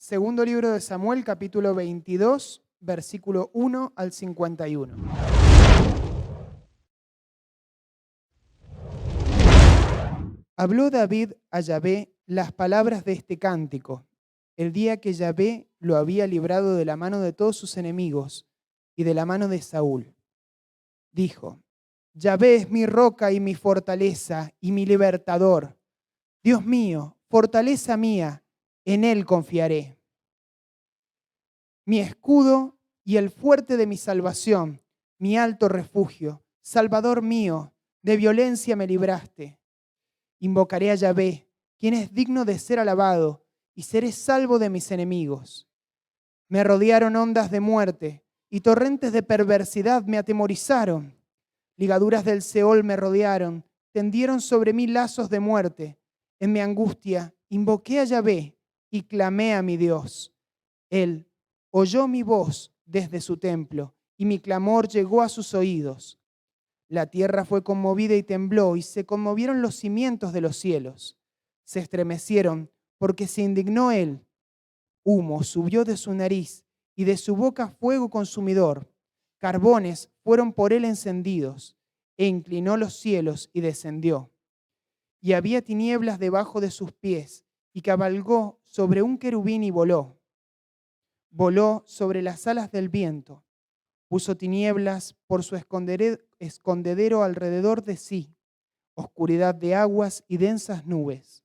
Segundo libro de Samuel, capítulo 22, versículo 1 al 51. Habló David a Yahvé las palabras de este cántico, el día que Yahvé lo había librado de la mano de todos sus enemigos y de la mano de Saúl. Dijo: Yahvé es mi roca y mi fortaleza y mi libertador. Dios mío, fortaleza mía, en él confiaré. Mi escudo y el fuerte de mi salvación, mi alto refugio, Salvador mío, de violencia me libraste. Invocaré a Yahvé, quien es digno de ser alabado, y seré salvo de mis enemigos. Me rodearon ondas de muerte, y torrentes de perversidad me atemorizaron. Ligaduras del Seol me rodearon, tendieron sobre mí lazos de muerte. En mi angustia invoqué a Yahvé y clamé a mi Dios. Él oyó mi voz desde su templo, y mi clamor llegó a sus oídos. La tierra fue conmovida y tembló, y se conmovieron los cimientos de los cielos. Se estremecieron porque se indignó él. Humo subió de su nariz, y de su boca fuego consumidor. Carbones fueron por él encendidos, e inclinó los cielos y descendió. Y había tinieblas debajo de sus pies, y cabalgó sobre un querubín y voló. Voló sobre las alas del viento. Puso tinieblas por su escondedero alrededor de sí, oscuridad de aguas y densas nubes.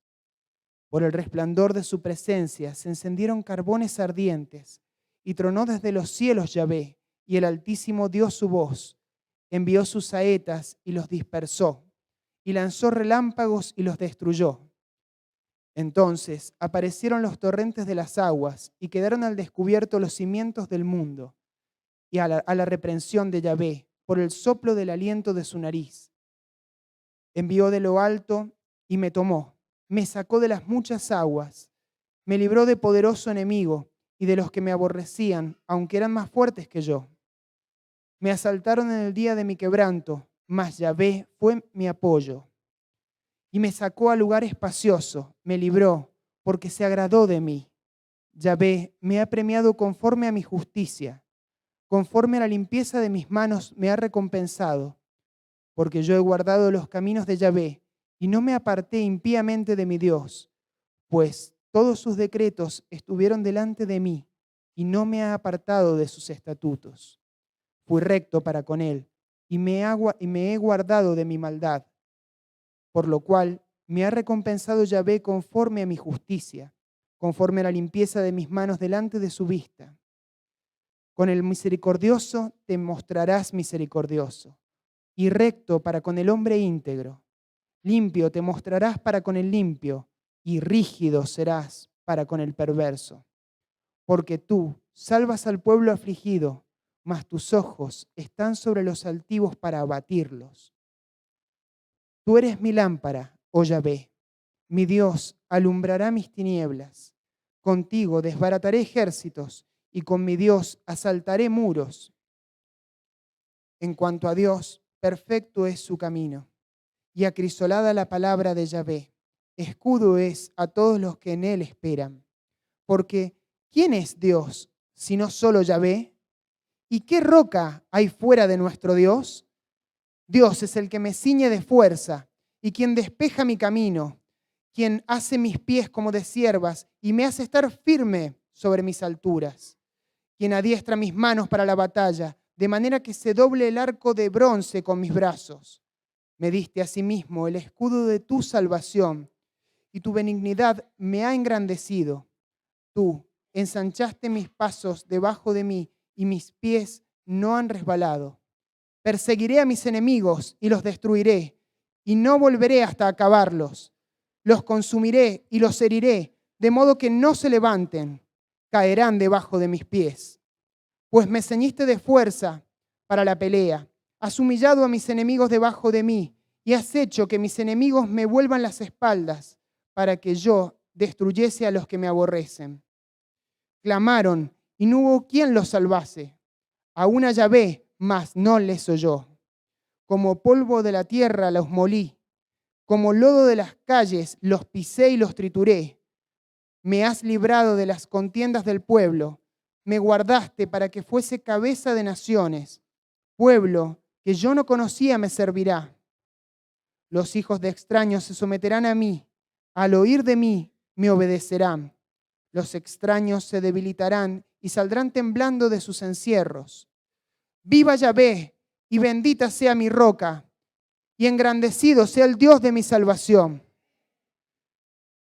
Por el resplandor de su presencia se encendieron carbones ardientes, y tronó desde los cielos Yahvé, y el Altísimo dio su voz, envió sus saetas y los dispersó, y lanzó relámpagos y los destruyó. Entonces aparecieron los torrentes de las aguas, y quedaron al descubierto los cimientos del mundo, y a la reprensión de Yahvé, por el soplo del aliento de su nariz. Envió de lo alto y me tomó, me sacó de las muchas aguas, me libró de poderoso enemigo y de los que me aborrecían, aunque eran más fuertes que yo. Me asaltaron en el día de mi quebranto, mas Yahvé fue mi apoyo. Y me sacó a lugar espacioso, me libró, porque se agradó de mí. Yahvé me ha premiado conforme a mi justicia. Conforme a la limpieza de mis manos me ha recompensado, porque yo he guardado los caminos de Yahvé y no me aparté impíamente de mi Dios, pues todos sus decretos estuvieron delante de mí y no me ha apartado de sus estatutos. Fui recto para con él y me he guardado de mi maldad, por lo cual me ha recompensado Yahvé conforme a mi justicia, conforme a la limpieza de mis manos delante de su vista. Con el misericordioso te mostrarás misericordioso, y recto para con el hombre íntegro. Limpio te mostrarás para con el limpio, y rígido serás para con el perverso. Porque tú salvas al pueblo afligido, mas tus ojos están sobre los altivos para abatirlos. Tú eres mi lámpara, oh Yahvé. Mi Dios alumbrará mis tinieblas. Contigo desbarataré ejércitos, y con mi Dios asaltaré muros. En cuanto a Dios, perfecto es su camino, y acrisolada la palabra de Yahvé. Escudo es a todos los que en él esperan. Porque, ¿quién es Dios sino solo Yahvé? ¿Y qué roca hay fuera de nuestro Dios? Dios es el que me ciñe de fuerza, y quien despeja mi camino, quien hace mis pies como de ciervas, y me hace estar firme sobre mis alturas, quien adiestra mis manos para la batalla, de manera que se doble el arco de bronce con mis brazos. Me diste asimismo el escudo de tu salvación, y tu benignidad me ha engrandecido. Tú ensanchaste mis pasos debajo de mí, y mis pies no han resbalado. Perseguiré a mis enemigos y los destruiré, y no volveré hasta acabarlos. Los consumiré y los heriré, de modo que no se levanten. Caerán debajo de mis pies. Pues me ceñiste de fuerza para la pelea. Has humillado a mis enemigos debajo de mí, y has hecho que mis enemigos me vuelvan las espaldas, para que yo destruyese a los que me aborrecen. Clamaron, y no hubo quien los salvase. Aún a Yahvé, mas no les oyó. Como polvo de la tierra los molí, como lodo de las calles los pisé y los trituré. Me has librado de las contiendas del pueblo. Me guardaste para que fuese cabeza de naciones. Pueblo que yo no conocía me servirá. Los hijos de extraños se someterán a mí. Al oír de mí me obedecerán. Los extraños se debilitarán y saldrán temblando de sus encierros. Viva Yahvé y bendita sea mi roca, y engrandecido sea el Dios de mi salvación.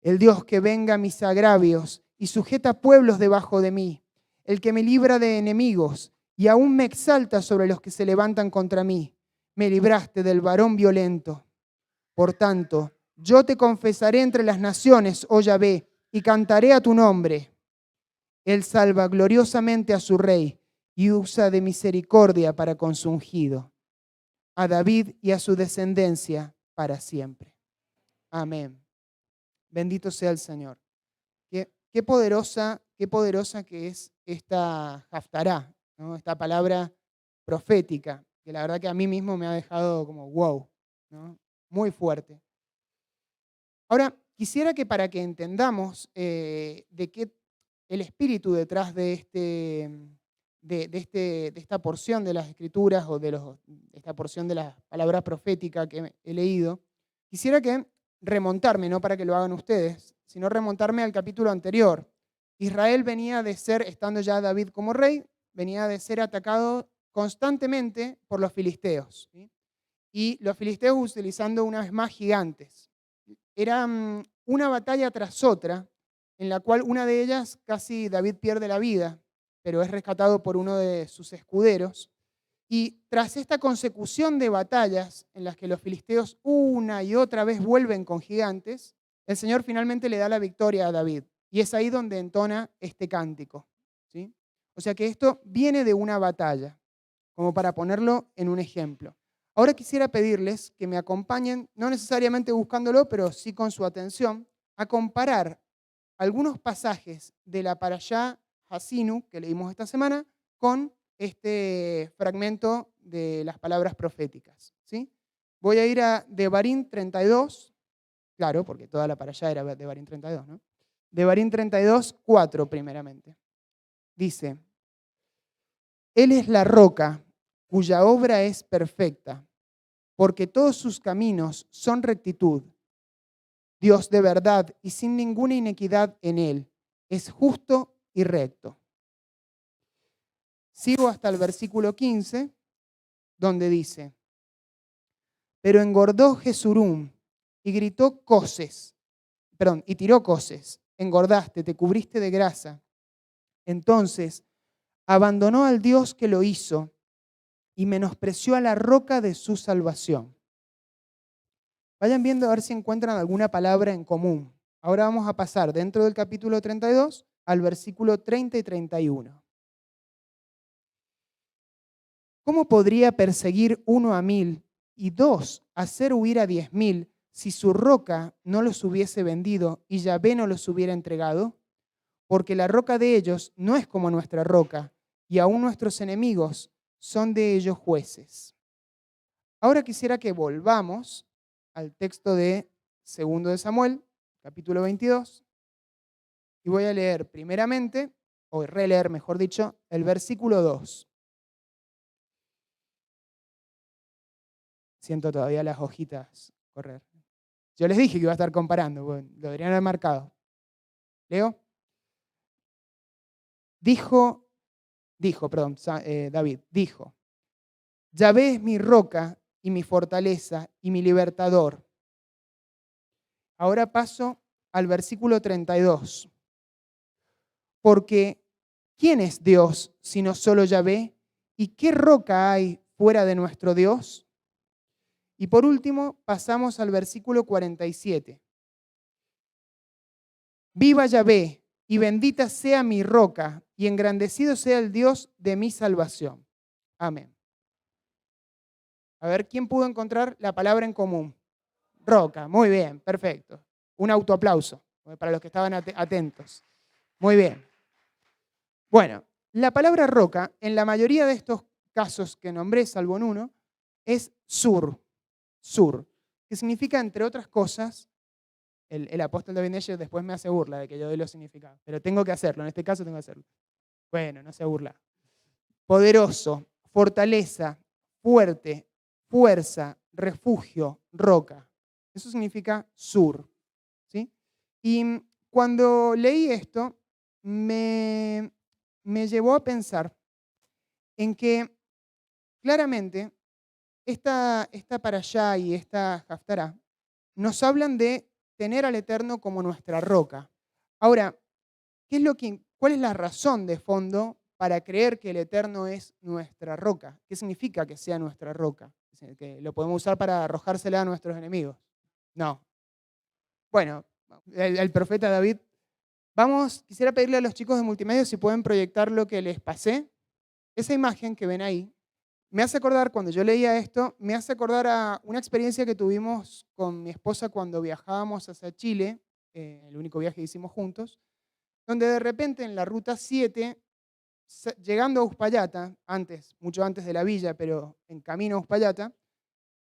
El Dios que venga mis agravios y sujeta pueblos debajo de mí, el que me libra de enemigos y aún me exalta sobre los que se levantan contra mí. Me libraste del varón violento. Por tanto, yo te confesaré entre las naciones, oh Yahvé, y cantaré a tu nombre. Él salva gloriosamente a su rey y usa de misericordia para con su ungido, a David y a su descendencia para siempre. Amén. Bendito sea el Señor. Qué poderosa que es esta haftará, ¿no? Esta palabra profética, que la verdad que a mí mismo me ha dejado como wow, ¿no? Muy fuerte. Ahora, quisiera que para que entendamos de qué el espíritu detrás de esta porción de las Escrituras o de esta porción de la palabra profética que he leído, quisiera que remontarme, no para que lo hagan ustedes, sino remontarme al capítulo anterior. Israel venía de ser, estando ya David como rey, venía de ser atacado constantemente por los filisteos, ¿sí? Y los filisteos utilizando una vez más gigantes. Era una batalla tras otra, en la cual una de ellas casi David pierde la vida, pero es rescatado por uno de sus escuderos. Y tras esta consecución de batallas en las que los filisteos una y otra vez vuelven con gigantes, el Señor finalmente le da la victoria a David. Y es ahí donde entona este cántico, ¿sí? O sea que esto viene de una batalla, como para ponerlo en un ejemplo. Ahora quisiera pedirles que me acompañen, no necesariamente buscándolo, pero sí con su atención, a comparar algunos pasajes de la Parashá Hasinu que leímos esta semana con este fragmento de las palabras proféticas, ¿sí? Voy a ir a Devarim 32, claro, porque toda la Parashá era Devarim 32, ¿no? Devarim 32, 4 primeramente. Dice, Él es la roca cuya obra es perfecta, porque todos sus caminos son rectitud. Dios de verdad y sin ninguna inequidad en él, es justo y recto. Sigo hasta el versículo 15, donde dice, pero engordó Jesurum y gritó y tiró coces, engordaste, te cubriste de grasa. Entonces abandonó al Dios que lo hizo y menospreció a la roca de su salvación. Vayan viendo a ver si encuentran alguna palabra en común. Ahora vamos a pasar dentro del capítulo 32 al versículo 30 y 31. ¿Cómo podría perseguir 1 a 1000 y 2 hacer huir a 10.000 si su roca no los hubiese vendido y Yahvé no los hubiera entregado? Porque la roca de ellos no es como nuestra roca, y aún nuestros enemigos son de ellos jueces. Ahora quisiera que volvamos al texto de 2 de Samuel, capítulo 22, y voy a leer primeramente, o releer mejor dicho, el versículo 2. Siento todavía las hojitas correr. Yo les dije que iba a estar comparando, bueno, lo deberían haber marcado. ¿Leo? David dijo, Yahvé es mi roca y mi fortaleza y mi libertador. Ahora paso al versículo 32. Porque ¿quién es Dios sino solo Yahvé? ¿Y qué roca hay fuera de nuestro Dios? Y por último, pasamos al versículo 47. Viva Yahvé y bendita sea mi roca y engrandecido sea el Dios de mi salvación. Amén. A ver, ¿quién pudo encontrar la palabra en común? Roca, muy bien, perfecto. Un autoaplauso para los que estaban atentos. Muy bien. Bueno, la palabra roca, en la mayoría de estos casos que nombré, salvo en uno, es sur, que significa, entre otras cosas, El apóstol David Neyer después me hace burla de que yo doy los significados, pero tengo que hacerlo, en este caso tengo que hacerlo. Bueno, no se burla. Poderoso, fortaleza, fuerte, fuerza, refugio, roca. Eso significa sur. ¿Sí? Y cuando leí esto, me llevó a pensar en que claramente esta parashá y esta haftará nos hablan de tener al Eterno como nuestra roca. Ahora, ¿cuál es la razón de fondo para creer que el Eterno es nuestra roca? ¿Qué significa que sea nuestra roca? ¿Que lo podemos usar para arrojársela a nuestros enemigos? No. Bueno, el profeta David. Quisiera pedirle a los chicos de multimedia si pueden proyectar lo que les pasé. Esa imagen que ven ahí me hace acordar, cuando yo leía esto, me hace acordar a una experiencia que tuvimos con mi esposa cuando viajábamos hacia Chile, el único viaje que hicimos juntos, donde de repente en la ruta 7, llegando a Uspallata, mucho antes de la villa, pero en camino a Uspallata,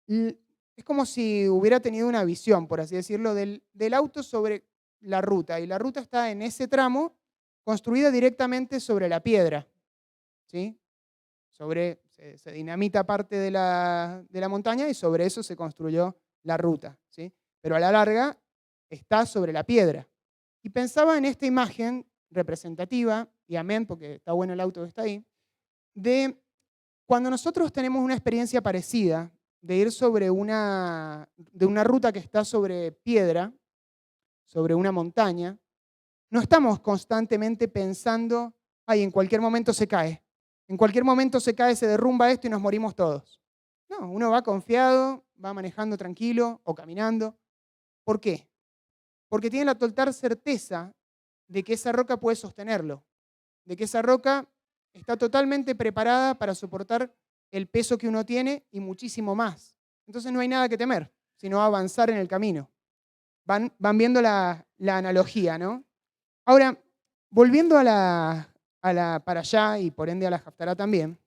es como si hubiera tenido una visión, por así decirlo, del auto sobre la ruta. Y la ruta está en ese tramo construida directamente sobre la piedra. ¿Sí? Se dinamita parte de la montaña y sobre eso se construyó la ruta. ¿Sí? Pero a la larga está sobre la piedra. Y pensaba en esta imagen representativa, y amén, porque está bueno el auto que está ahí, de cuando nosotros tenemos una experiencia parecida, de ir sobre una ruta que está sobre piedra, sobre una montaña, no estamos constantemente pensando, ay, en cualquier momento se cae, se derrumba esto y nos morimos todos. No, uno va confiado, va manejando tranquilo o caminando. ¿Por qué? Porque tiene la total certeza de que esa roca puede sostenerlo, de que esa roca está totalmente preparada para soportar el peso que uno tiene y muchísimo más. Entonces no hay nada que temer, sino avanzar en el camino. Van viendo la analogía, ¿no? Ahora, volviendo a la parashá y por ende a la haftará también,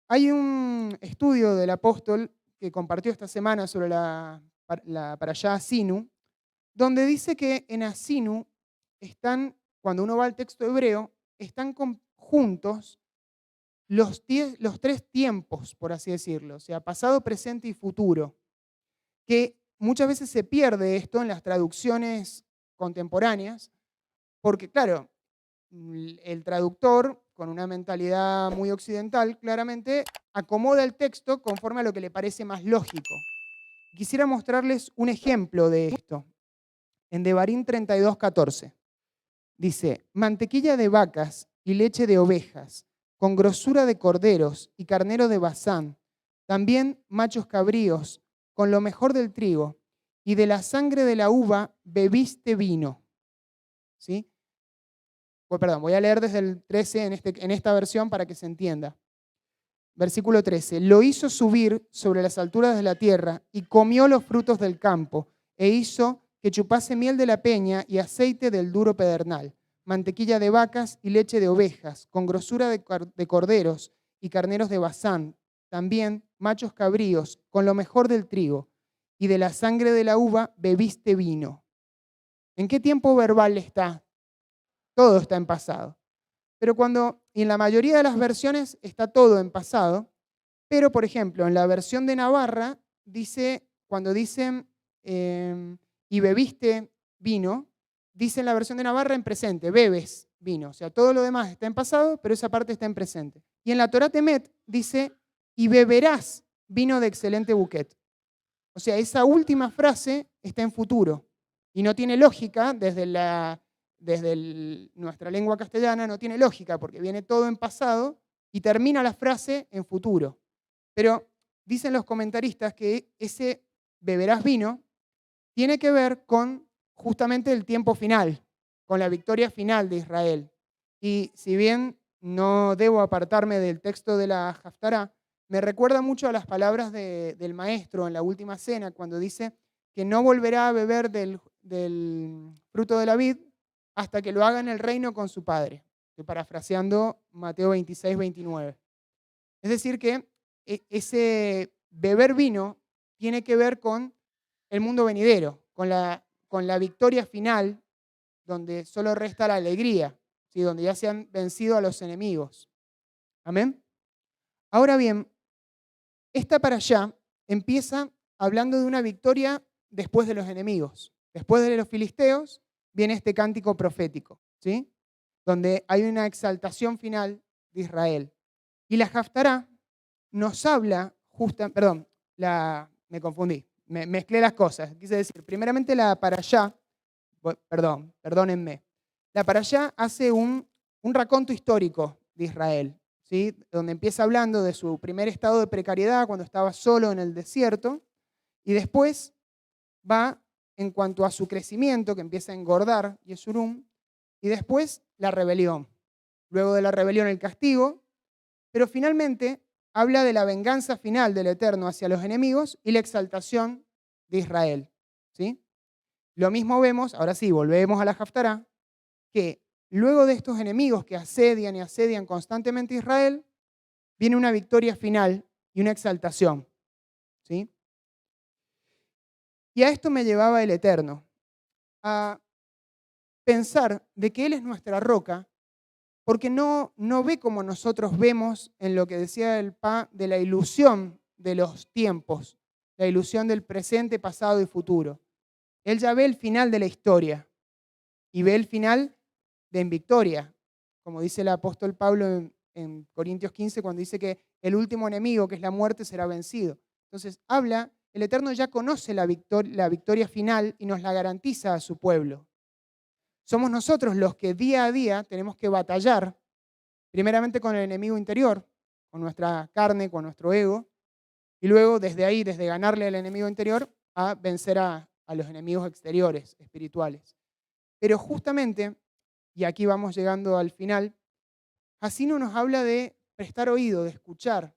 hay un estudio del apóstol que compartió esta semana sobre la parashá Asinu, donde dice que en Asinu cuando uno va al texto hebreo, están juntos los 3 tiempos, por así decirlo, o sea, pasado, presente y futuro, que muchas veces se pierde esto en las traducciones contemporáneas, porque claro, el traductor, con una mentalidad muy occidental, claramente acomoda el texto conforme a lo que le parece más lógico. Quisiera mostrarles un ejemplo de esto. En Devarim 32:14 dice, mantequilla de vacas y leche de ovejas, con grosura de corderos y carneros de Basán, también machos cabríos, con lo mejor del trigo, y de la sangre de la uva bebiste vino. ¿Sí? Perdón, voy a leer desde el 13 en esta versión para que se entienda. Versículo 13. Lo hizo subir sobre las alturas de la tierra y comió los frutos del campo e hizo que chupase miel de la peña y aceite del duro pedernal, mantequilla de vacas y leche de ovejas, con grosura de corderos y carneros de Basán, también machos cabríos, con lo mejor del trigo, y de la sangre de la uva bebiste vino. ¿En qué tiempo verbal está? Todo está en pasado. Pero en la mayoría de las versiones está todo en pasado, pero por ejemplo, en la versión de Navarra, cuando dicen y bebiste vino, dice en la versión de Navarra en presente, bebes vino. O sea, todo lo demás está en pasado, pero esa parte está en presente. Y en la Torá Temet dice, y beberás vino de excelente buquet. O sea, esa última frase está en futuro y no tiene lógica desde nuestra lengua castellana, no tiene lógica porque viene todo en pasado y termina la frase en futuro. Pero dicen los comentaristas que ese beberás vino tiene que ver con justamente el tiempo final, con la victoria final de Israel. Y si bien no debo apartarme del texto de la Haftará, me recuerda mucho a las palabras del maestro en la última cena, cuando dice que no volverá a beber del fruto de la vid hasta que lo haga en el reino con su padre. Estoy parafraseando Mateo 26, 29. Es decir que ese beber vino tiene que ver con el mundo venidero, con con la victoria final, donde solo resta la alegría, ¿sí? Donde ya se han vencido a los enemigos. Amén. Ahora bien, esta parashá empieza hablando de una victoria después de los enemigos. Después de los filisteos viene este cántico profético, ¿sí? Donde hay una exaltación final de Israel. Y la Haftará nos habla, me confundí, mezclé las cosas. Quise decir, primeramente la parashá, perdónenme, la parashá hace un raconto histórico de Israel, ¿sí? Donde empieza hablando de su primer estado de precariedad cuando estaba solo en el desierto, y después va en cuanto a su crecimiento, que empieza a engordar, Yesurum, y después la rebelión. Luego de la rebelión el castigo, pero finalmente habla de la venganza final del Eterno hacia los enemigos y la exaltación de Israel, ¿sí? Lo mismo vemos, ahora sí, volvemos a la Haftará, que luego de estos enemigos que asedian y asedian constantemente a Israel, viene una victoria final y una exaltación, ¿sí? Y a esto me llevaba el Eterno, a pensar de que Él es nuestra roca, porque no ve como nosotros vemos en lo que decía el Pa de la ilusión de los tiempos, la ilusión del presente, pasado y futuro. Él ya ve el final de la historia y ve el final en victoria, como dice el apóstol Pablo en Corintios 15, cuando dice que el último enemigo, que es la muerte, será vencido. Entonces el Eterno ya conoce la victoria final y nos la garantiza a su pueblo. Somos nosotros los que día a día tenemos que batallar, primeramente con el enemigo interior, con nuestra carne, con nuestro ego, y luego desde ahí, desde ganarle al enemigo interior, a vencer a los enemigos exteriores, espirituales. Pero justamente, y aquí vamos llegando al final, Jacino nos habla de prestar oído, de escuchar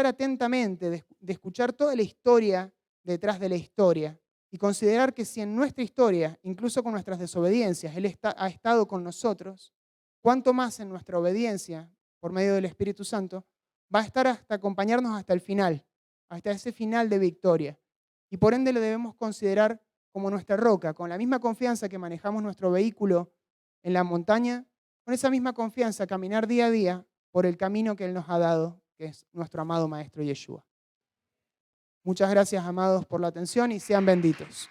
atentamente, de escuchar toda la historia detrás de la historia y considerar que si en nuestra historia, incluso con nuestras desobediencias, Él ha estado con nosotros, cuánto más en nuestra obediencia, por medio del Espíritu Santo, va a estar hasta acompañarnos hasta el final, hasta ese final de victoria. Y por ende le debemos considerar como nuestra roca, con la misma confianza que manejamos nuestro vehículo en la montaña, con esa misma confianza caminar día a día por el camino que Él nos ha dado, que es nuestro amado Maestro Yeshua. Muchas gracias, amados, por la atención y sean benditos.